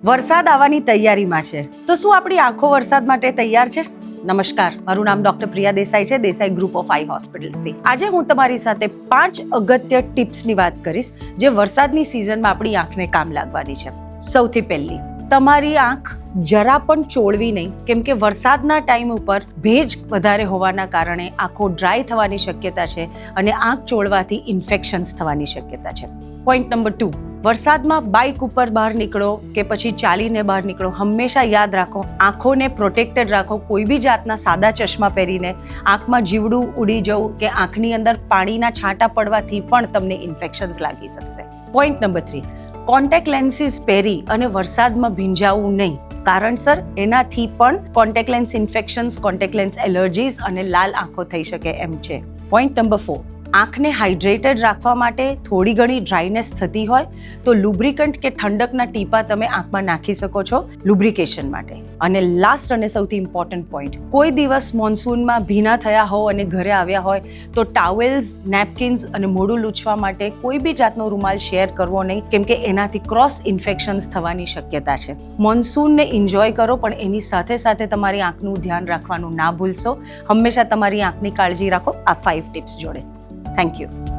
વરસાદ આવવાની તૈયારીમાં છે તો શું આપણી આંખો વરસાદ માટે તૈયાર છે? નમસ્કાર, મારું નામ ડોક્ટર પ્રિયા દેસાઈ છે, દેસાઈ ગ્રુપ ઓફ આઈ હોસ્પિટલ્સથી. આજે હું તમારી સાથે 5 અગત્ય ટિપ્સની વાત કરીશ જે વરસાદની સિઝનમાં આપણી આંખને કામ લાગવાની છે. સૌથી પહેલી, તમારી આંખ જરા પણ ચોળવી નહીં, કેમ કે વરસાદના ટાઈમ ઉપર ભેજ વધારે હોવાના કારણે આંખો ડ્રાય થવાની શક્યતા છે અને આંખ ચોળવાથી ઇન્ફેક્શન્સ થવાની શક્યતા છે. પોઈન્ટ નંબર 2, વરસાદમાં બાઇક ઉપર બહાર નીકળો કે પછી ચાલીને બહાર નીકળો, હંમેશા યાદ રાખો, આંખોને પ્રોટેક્ટેડ રાખો. કોઈ બી જાતના સાદા ચશ્મા પહેરીને આંખમાં જીવડું ઉડી જવું કે આંખની અંદર પાણીના છાંટા પડવાથી પણ તમને ઇન્ફેક્શન્સ લાગી શકશે. પોઈન્ટ નંબર 3, કોન્ટેક્ટ લેન્સીસ પહેરી અને વરસાદમાં ભીંજાવું નહીં, કારણસર એનાથી પણ contact lens infections, contact lens allergies અને લાલ આંખો થઈ શકે એમ છે. પોઈન્ટ નંબર 4, આંખને હાઇડ્રેટેડ રાખવા માટે થોડી ઘણી ડ્રાયનેસ થતી હોય તો લુબ્રિકન્ટ કે ઠંડકના ટીપા તમે આંખમાં નાખી શકો છો લુબ્રિકેશન માટે. અને લાસ્ટ અને સૌથી ઇમ્પોર્ટન્ટ પોઈન્ટ, કોઈ દિવસ મોન્સૂનમાં ભીના થયા હો અને ઘરે આવ્યા હોય તો ટાવેલ્સ, નેપકિન્સ અને મોઢું લૂછવા માટે કોઈ બી જાતનો રૂમાલ શેર કરવો નહીં, કેમ કે એનાથી ક્રોસ ઇન્ફેક્શન્સ થવાની શક્યતા છે. મોન્સૂનને એન્જોય કરો, પણ એની સાથે સાથે તમારી આંખનું ધ્યાન રાખવાનું ના ભૂલશો. હંમેશા તમારી આંખની કાળજી રાખો આ 5 ટિપ્સ જોડે. Thank you.